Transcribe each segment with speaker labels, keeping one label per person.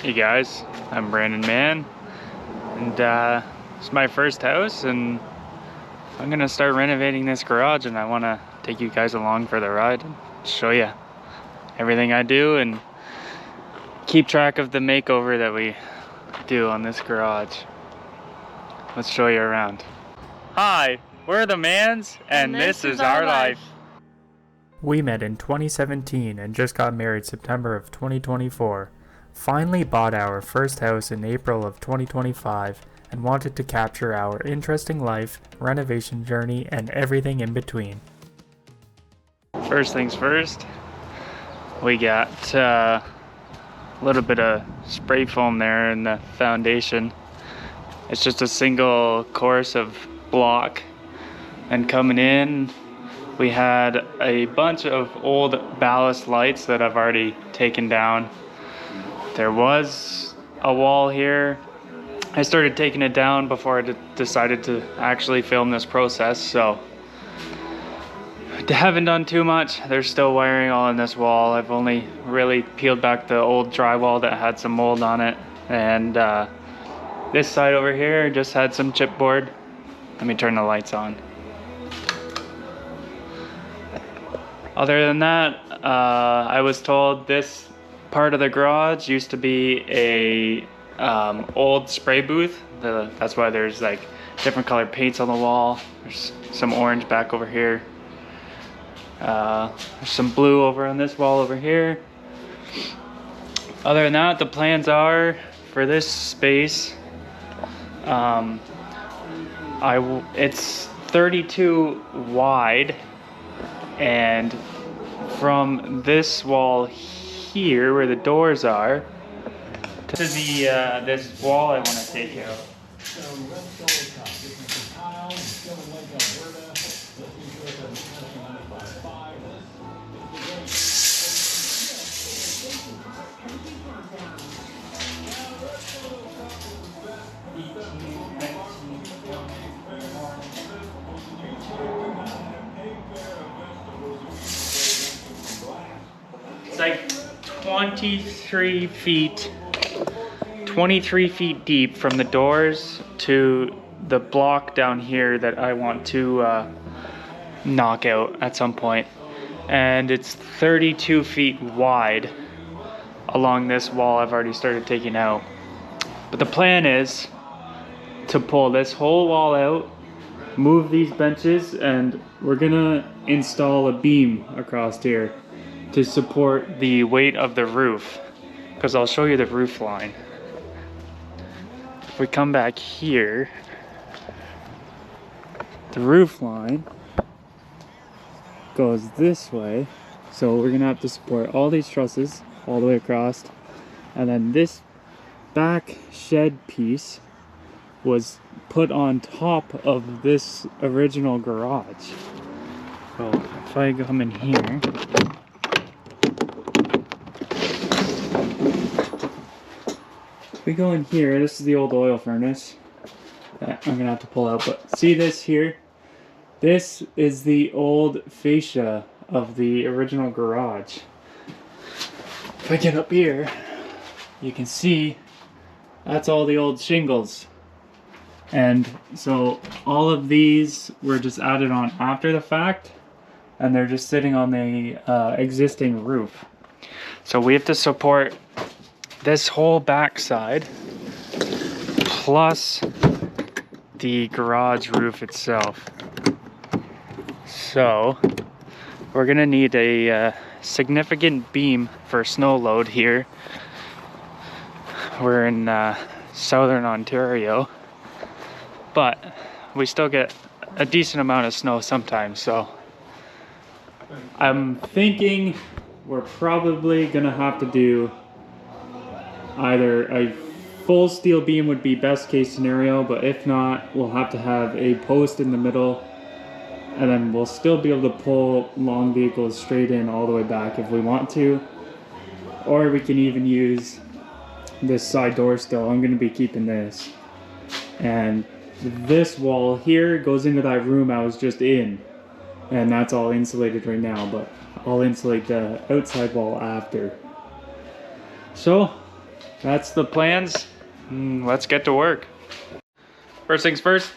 Speaker 1: Hey guys, I'm Brandon Mann, and it's my first house, and I'm gonna start renovating this garage, and I want to take you guys along for the ride and show you everything I do and keep track of the makeover that we do on this garage. Let's show you around. Hi, we're the Mans, and this is our life. We met in 2017 and just got married September of 2024. Finally bought our first house in April of 2025 and wanted to capture our interesting life, renovation journey, and everything in between. First things first, we got a little bit of spray foam there in the foundation. It's just a single course of block, and coming in we had a bunch of old ballast lights that I've already taken down. There was a wall here. I started taking it down before I decided to actually film this process, so I haven't done too much. There's still wiring all in this wall. I've only really peeled back the old drywall that had some mold on it, and this side over here just had some chipboard. Let me turn the lights on. Other than that, I was told this part of the garage used to be a old spray booth. That's why there's like different colored paints on the wall. There's some orange back over here. There's some blue over on this wall over here. Other than that, the plans are for this space. It's 32 wide, and from this wall here where the doors are to the this wall I want to take out. It's like 23 feet deep from the doors to the block down here that I want to knock out at some point. And it's 32 feet wide along this wall I've already started taking out. But the plan is to pull this whole wall out, move these benches, and we're gonna install a beam across here to support the weight of the roof, because I'll show you the roof line. If we come back here, the roof line goes this way, so we're gonna have to support all these trusses all the way across, and then this back shed piece was put on top of this original garage. So if I come in here, we go in here, this is the old oil furnace that I'm gonna have to pull out, but see this here? This is the old fascia of the original garage. If I get up here, you can see that's all the old shingles. And so all of these were just added on after the fact, and they're just sitting on the existing roof. So we have to support this whole backside plus the garage roof itself. So we're gonna need a significant beam for snow load here. We're in southern Ontario, but we still get a decent amount of snow sometimes, so I'm thinking we're probably gonna have to do either a full steel beam would be best case scenario, but if not, we'll have to have a post in the middle, and then we'll still be able to pull long vehicles straight in all the way back if we want to, or we can even use this side door still. I'm going to be keeping this, and this wall here goes into that room I was just in, and that's all insulated right now, but I'll insulate the outside wall after. So That's the plans. Let's get to work. First things first,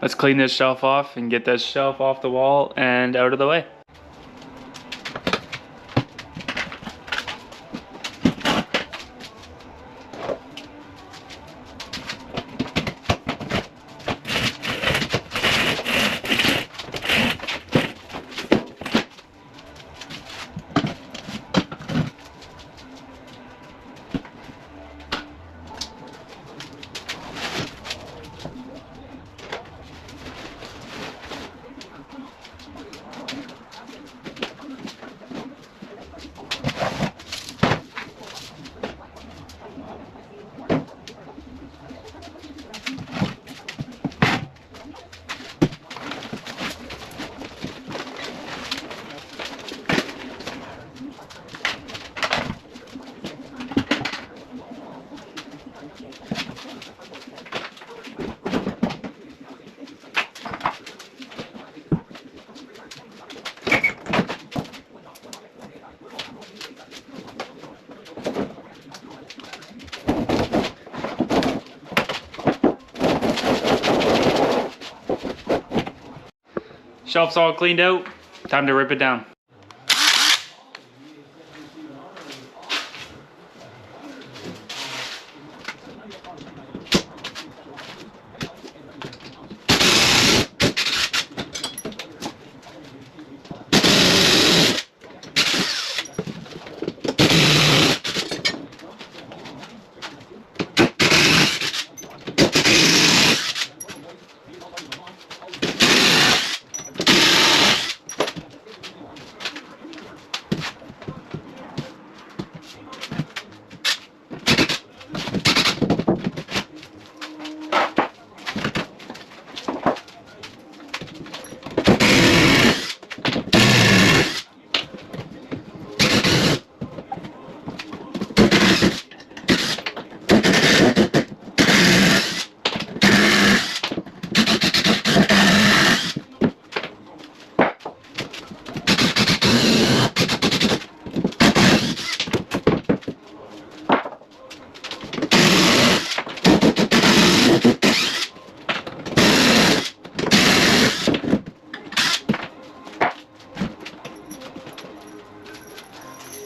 Speaker 1: let's clean this shelf off and get this shelf off the wall and out of the way. Shelf's all cleaned out. Time to rip it down.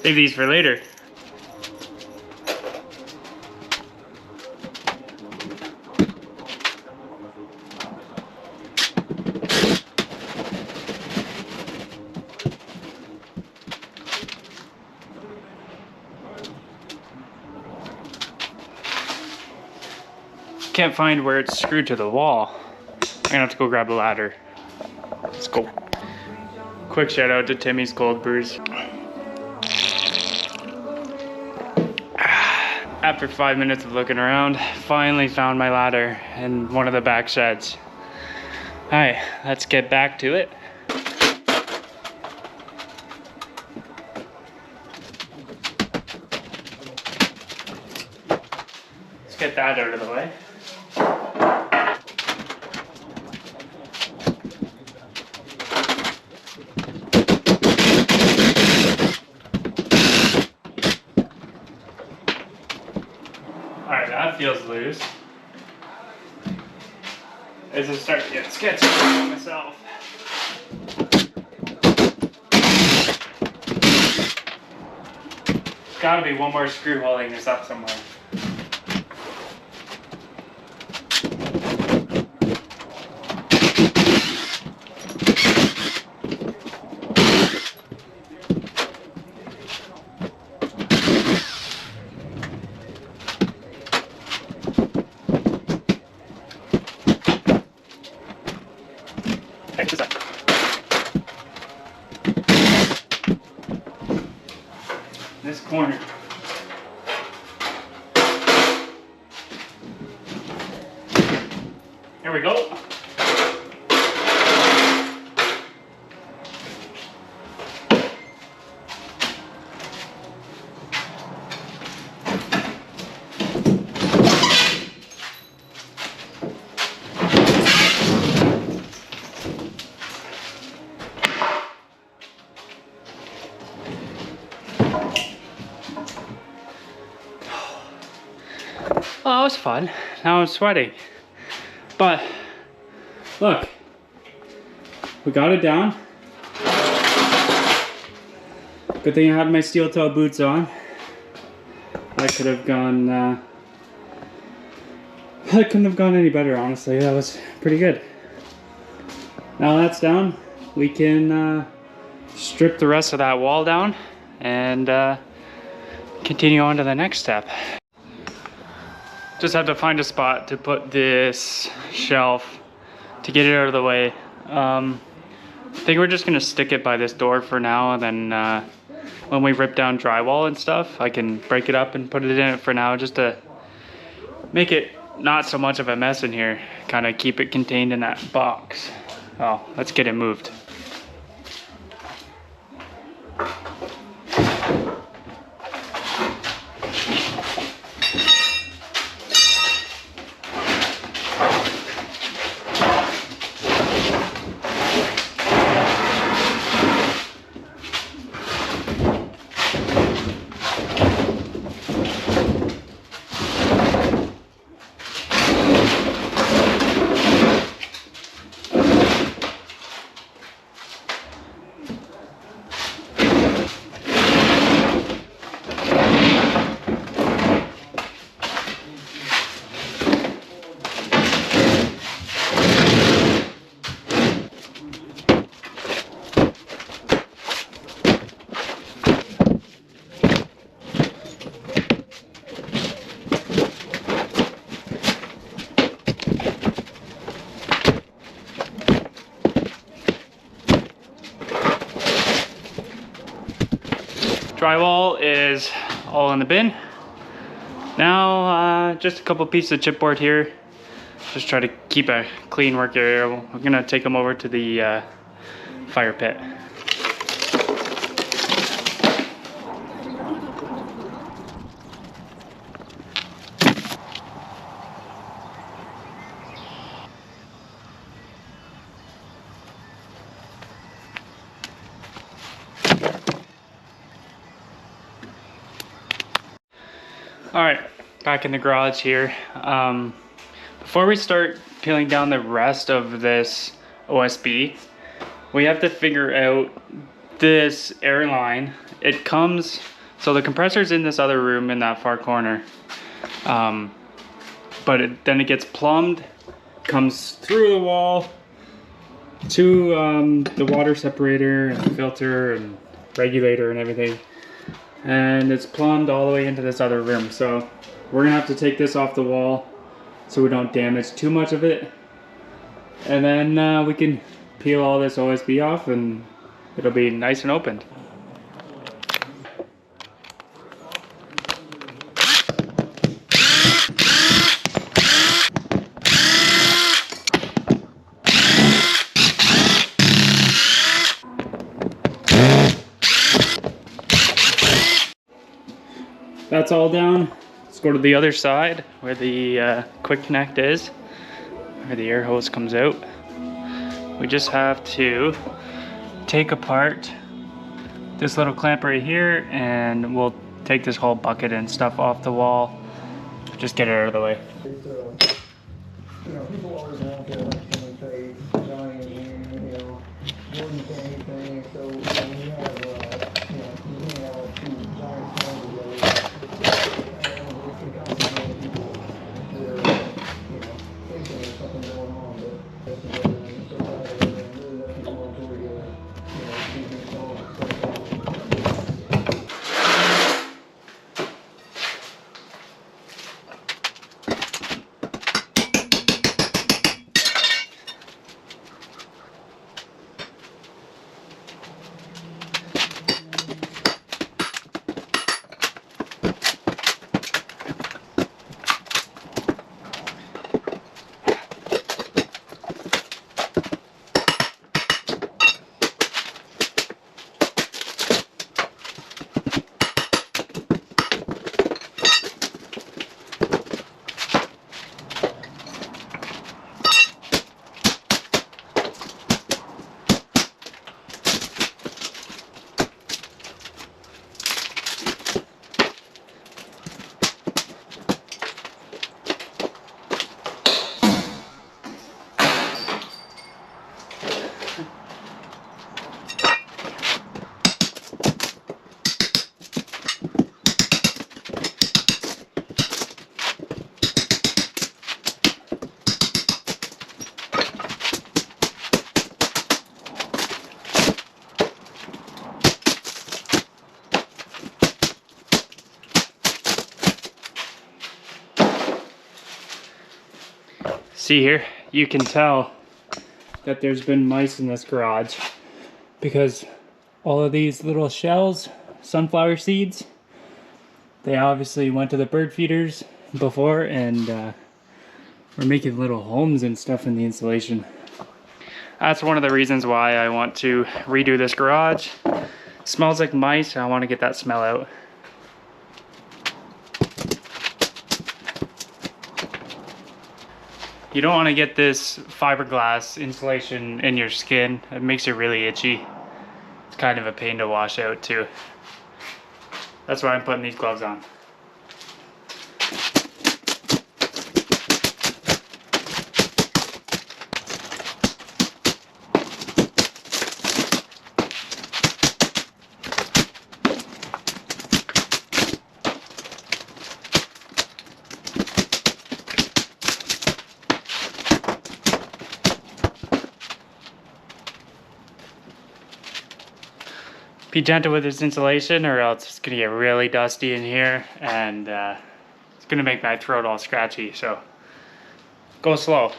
Speaker 1: Save these for later. Can't find where it's screwed to the wall. I'm gonna have to go grab a ladder. Let's go. Quick shout out to Timmy's Cold Brews. After 5 minutes of looking around, finally found my ladder in one of the back sheds. Alright, let's get back to it. Let's get that out of the way. Alright, that feels loose. As I start to get sketchy for myself. Gotta be one more screw holding this up somewhere. This corner. Here we go. Oh, it was fun. Now I'm sweating. But look, we got it down. Good thing I had my steel toe boots on. That could have gone, that couldn't have gone any better, honestly. That was pretty good. Now that's down, we can strip the rest of that wall down and continue on to the next step. Just have to find a spot to put this shelf to get it out of the way. I think we're just gonna stick it by this door for now, and then when we rip down drywall and stuff, I can break it up and put it in it for now, just to make it not so much of a mess in here. Kind of keep it contained in that box. Oh, let's get it moved. Drywall is all in the bin. Now, just a couple pieces of chipboard here. Just try to keep a clean work area. We're gonna take them over to the fire pit. All right, back in the garage here. Before we start peeling down the rest of this OSB, we have to figure out this air line. It comes, so the compressor's in this other room in that far corner. But then it gets plumbed, comes through the wall to the water separator and filter and regulator and everything. And it's plumbed all the way into this other room. So we're gonna have to take this off the wall so we don't damage too much of it. And then we can peel all this OSB off and it'll be nice and opened. That's all down. Let's go to the other side where the quick connect is, where the air hose comes out. We just have to take apart this little clamp right here, and we'll take this whole bucket and stuff off the wall. Just get it out of the way.
Speaker 2: You know, people always want to say, Johnny, you know, wouldn't say anything, so when you have, you know, two giant smells together, it becomes people that are, you know, thinking there's something going on, but that's the way it is. So rather than really let people know until we get, you know, keep these songs.
Speaker 1: See here, you can tell that there's been mice in this garage because all of these little shells, sunflower seeds, they obviously went to the bird feeders before, and we're making little homes and stuff in the insulation. That's one of the reasons why I want to redo this garage. It smells like mice, and I want to get that smell out. You don't want to get this fiberglass insulation in your skin. It makes you really itchy. It's kind of a pain to wash out too. That's why I'm putting these gloves on. Be gentle with this insulation or else it's gonna get really dusty in here, and it's gonna make my throat all scratchy, so go slow.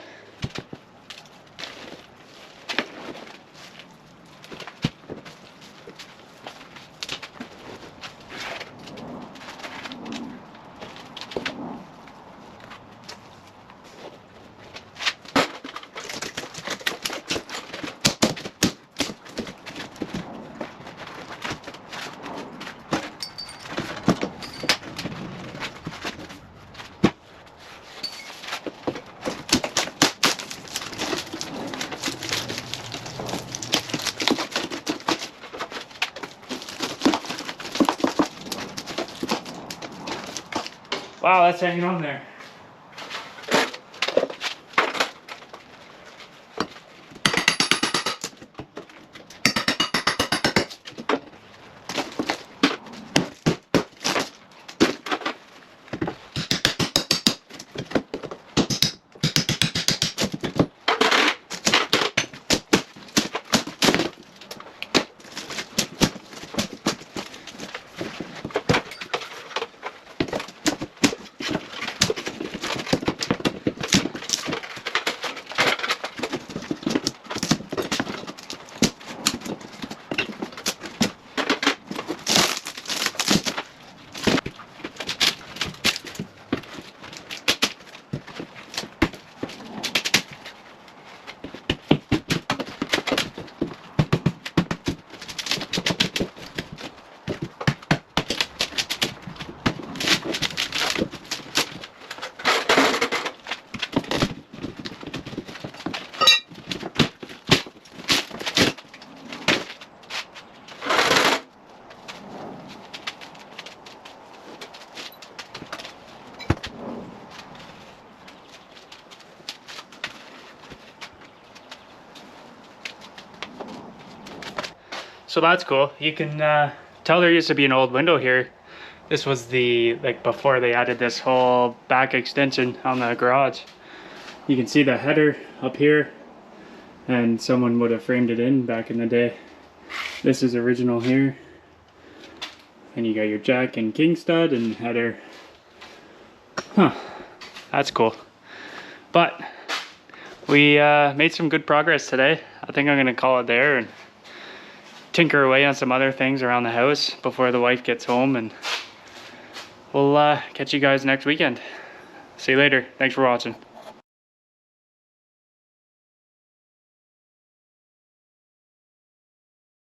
Speaker 1: Wow, that's hanging on there. So that's cool. You can tell there used to be an old window here. This was the, like, before they added this whole back extension on the garage. You can see the header up here, and someone would have framed it in back in the day. This is original here. And you got your jack and king stud and header. Huh, that's cool. But we made some good progress today. I think I'm gonna call it there and tinker away on some other things around the house before the wife gets home, and we'll catch you guys next weekend. See you later. Thanks for watching.